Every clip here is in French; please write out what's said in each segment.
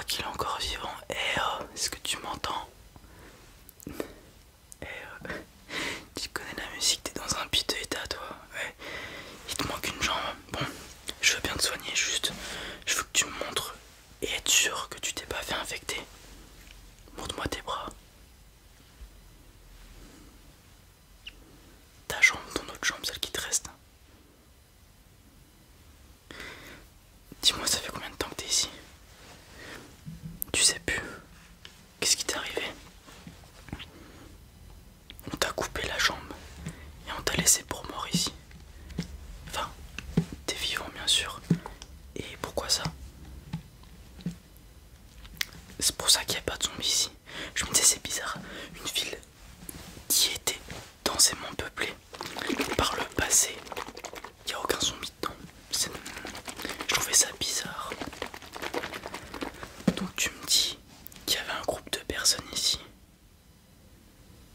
crois qu'il est encore vivant. Est-ce que tu m'entends? Eh, tu connais la musique, t'es dans un piteux état, toi. Ouais. Il te manque une jambe. Bon, je veux bien te soigner, juste. Je veux que tu me montres et être sûr que tu t'es pas fait infecter. Montre-moi tes bras. Ta jambe, ton autre jambe, celle qui te reste. Dis-moi, ça fait combien de temps que t'es ici? Tu sais plus. Qu'est-ce qui t'est arrivé? On t'a coupé la jambe et on t'a laissé pour mort ici. Enfin, t'es vivant bien sûr. Et pourquoi ça? C'est pour ça qu'il n'y a pas de zombies ici. Je me disais c'est bizarre. Une ville qui était densément peuplée par le passé, il n'y a aucun zombie dedans. Je trouvais ça bizarre. Donc tu me dis qu'il y avait un groupe de personnes ici,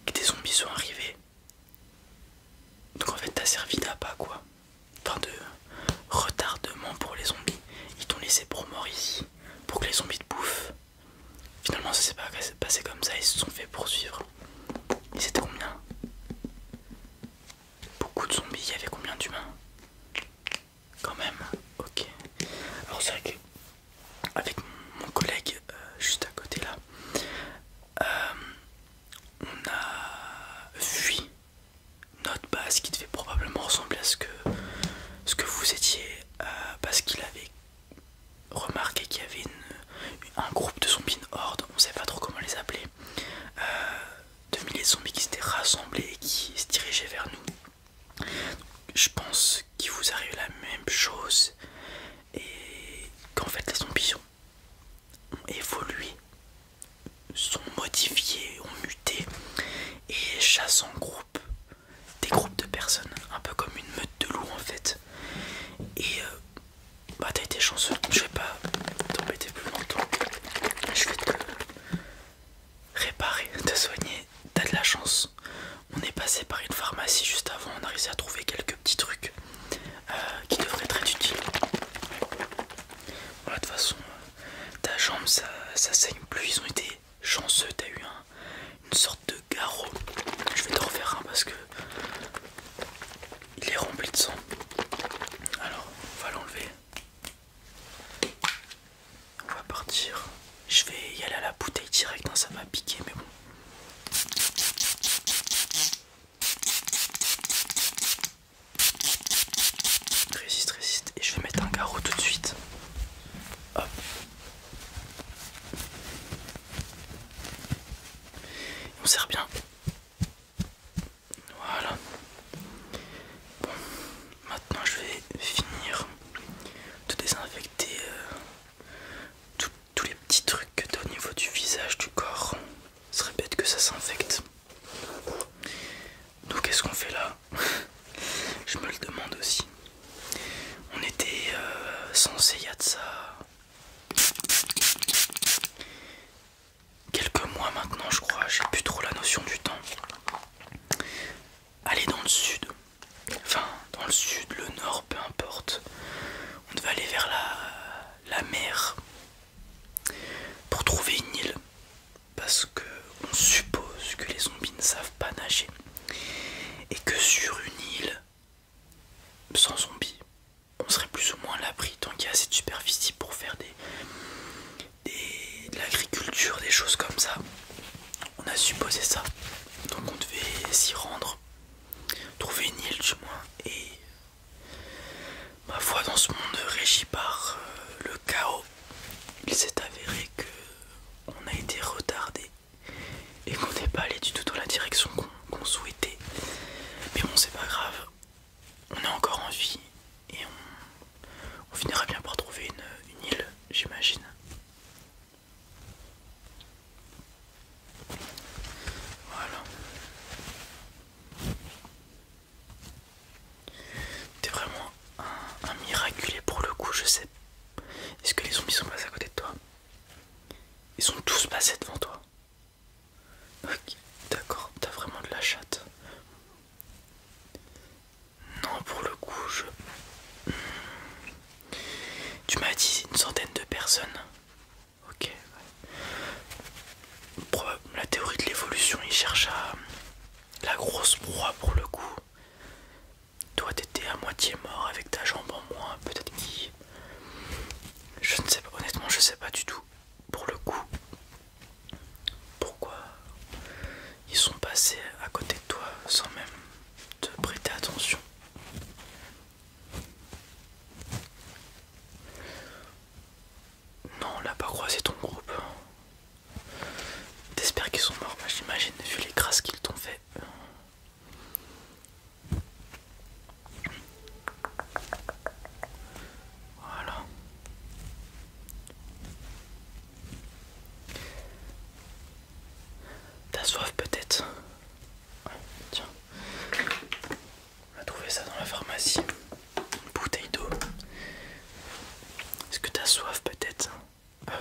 que des zombies sont arrivés. Donc en fait t'as servi d'appât quoi. Enfin de retardement pour les zombies. Ils t'ont laissé pour mort ici, pour que les zombies te bouffent. Finalement ça s'est pas passé comme ça, ils se sont fait poursuivre. Ils étaient combien? Beaucoup de zombies, il y avait combien d'humains? Quand même, ok. Alors c'est vrai que avec mon collègue juste à côté là, on a fui notre base qui devait probablement ressembler à ce que vous étiez, parce qu'il avait remarqué qu'il y avait un groupe de zombies, une horde, on sait pas trop comment les appeler, de milliers de zombies qui s'étaient rassemblés et qui se dirigeaient vers nous. Je pense qu'il vous arrive la même chose et qu'en fait les zombies ont évolué, sont modifiés, ont muté et chassent en groupe des groupes de personnes, un peu comme une meute de loups en fait. Et bah t'as été chanceux, je vais pas t'embêter plus longtemps, je vais te réparer, te soigner, t'as de la chance. On est passé par une pharmacie juste avant, on a réussi à trouver quelques petits trucs qui devraient être très utiles. Voilà, de toute façon, ta jambe ça saigne plus, ils ont été chanceux, t'as eu une sorte de garrot. Je vais te refaire un parce que il est rempli de sang. Alors, on va l'enlever. On va partir. Je vais y aller à la bouteille direct, hein, ça va piquer, mais bon. Résiste, résiste. Et je vais mettre un garrot tout de suite. Hop. On serre bien. Voilà. Bon, maintenant je vais finir de désinfecter tous les petits trucs que tu as au niveau du visage, du corps. Ce serait bête que ça s'infecte. Donc qu'est-ce qu'on fait là? Je me le demande aussi. On était censé, il y a de ça quelques mois maintenant je crois, j'ai plus trop la notion du temps, aller dans le sud, enfin dans le sud, le nord, peu importe. On devait aller vers la mer pour trouver une île, parce que on suppose que les zombies ne savent pas nager et que sur une île sans zombies on serait plus ou moins à l'abri tant qu'il y a assez de superficie pour faire de l'agriculture, des choses comme ça. On a supposé ça, donc on devait s'y rendre, trouver une île du moins. Et ma foi, dans ce monde régi par le chaos, il s'est avéré que on a été retardé et qu'on n'est pas allé du tout dans la direction qu'on souhaitait. Mais bon, c'est pas grave, on est encore en vie et on finira bien par trouver une île, j'imagine. Voilà. T'es vraiment un miraculé pour le coup, je sais. Est-ce que les zombies sont passés à côté de toi?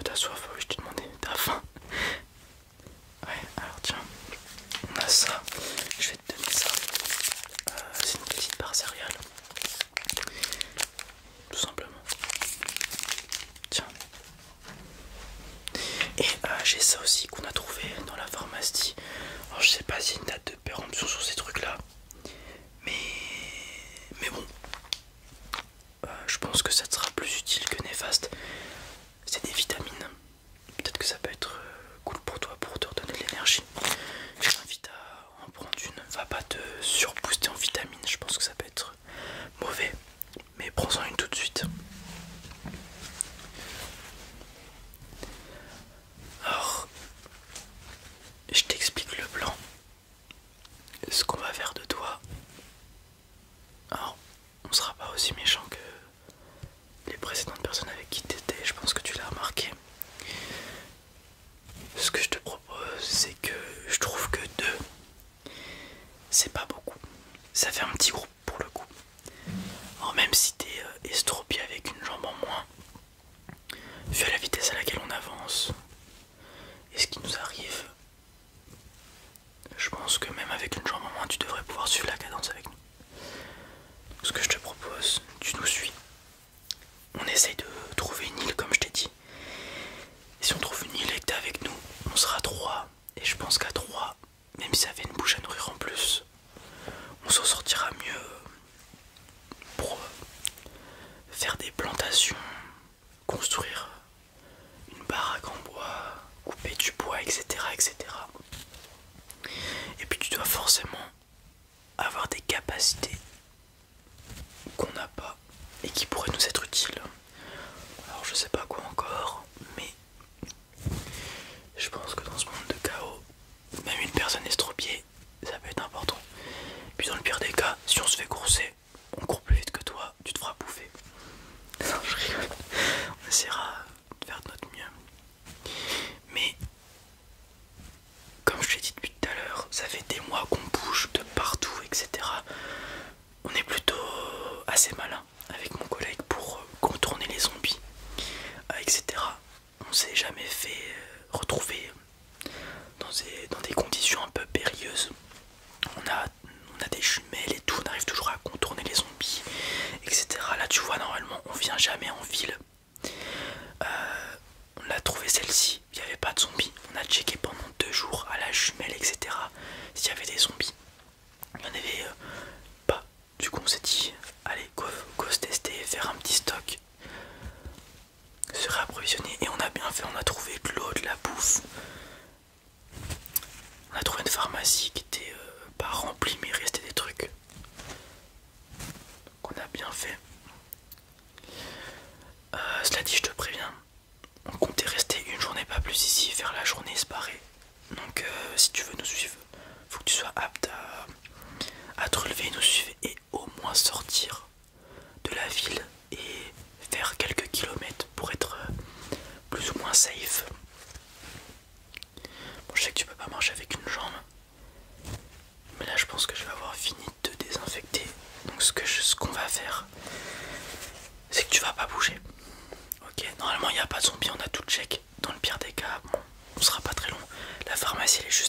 T'as soif? Oui, je t'ai demandé. T'as faim? Ouais, alors tiens, on a ça. Je vais te donner ça. C'est une petite barre céréale. Tout simplement. Tiens. Et j'ai ça aussi qu'on a trouvé dans la pharmacie. Alors je sais pas s'il y a une date de péremption sur ces trucs là. Mais bon. Je pense que ça te sera plus utile que néfaste. C'est des vitamines. Peut-être que ça peut être cool pour toi pour te redonner de l'énergie. Je t'invite à en prendre une. Va pas te surbooster en vitamines. Je pense que ça peut être mauvais. Mais prends-en une tout de suite. Alors, je t'explique le plan. Ce qu'on va faire de toi. Alors, on sera pas aussi méchant que les précédentes personnes avec qui t'étais. Je pense que tu l'as remarqué. Ce que je te propose, c'est que je trouve que 2, c'est pas beaucoup. Ça fait un petit groupe pour le coup. Alors même si t'es estropié avec une jambe en moins, vu à la vitesse à laquelle on avance et ce qui nous arrive, je pense que même avec une jambe en moins, tu devrais pouvoir suivre la cadence avec nous. Donc, ce que je te propose, tu nous suis. On essaye de trouver une île comme je t'ai dit. Et si on trouve une île et que t'es avec nous, on sera 3. Et je pense qu'à 3, même si ça fait une bouche à nourrir en plus, on s'en sortira mieux pour faire des plantations, construire une baraque en bois, couper du bois, etc. etc. Et puis tu dois forcément avoir des capacités qu'on n'a pas et qui pourraient nous être utiles. Alors je sais pas quoi encore, mais je pense que dans ce monde de chaos, même une personne estropiée, ça peut être important. Puis dans le pire des cas, si on se fait courser, on court plus vite que toi, tu te feras bouffer. Non, je rigole. On essaiera de faire de notre mieux. Mais comme je l'ai dit depuis tout à l'heure, ça fait des mois qu'on bouge de partout, etc. On est plutôt assez malin avec mon collègue pour contourner les zombies, etc. On s'est jamais fait retrouver dans des conditions un peu périlleuses. On a des jumelles et tout, on arrive toujours à contourner les zombies, etc. Là tu vois, normalement on vient jamais en ville. On a trouvé celle-ci, il n'y avait pas de zombies. On a checké pendant 2 jours à la jumelle, etc. s'il y avait des zombies. Il n'y en avait pas. Du coup on s'est dit, allez go se tester, faire un petit stock, se réapprovisionner. Et on a bien fait, on a trouvé de l'eau, de la bouffe. On a trouvé une pharmacie qui était pas remplie mais il restait des trucs. Donc on a bien fait. Cela dit, je te préviens, on comptait rester une journée pas plus ici, faire la journée et se barrer. Donc si tu veux nous suivre, faut que tu sois apte à te relever et nous suivre et au moins sortir de la ville et faire quelques kilomètres pour être plus ou moins safe. Bon, je sais que tu peux pas marcher avec une jambe, mais là je pense que je vais avoir fini de te désinfecter. Donc ce qu'on va faire, c'est que tu vas pas bouger. Ok, normalement il n'y a pas de zombie, on a tout check. Dans le pire des cas, bon, on sera pas très long. La pharmacie elle est juste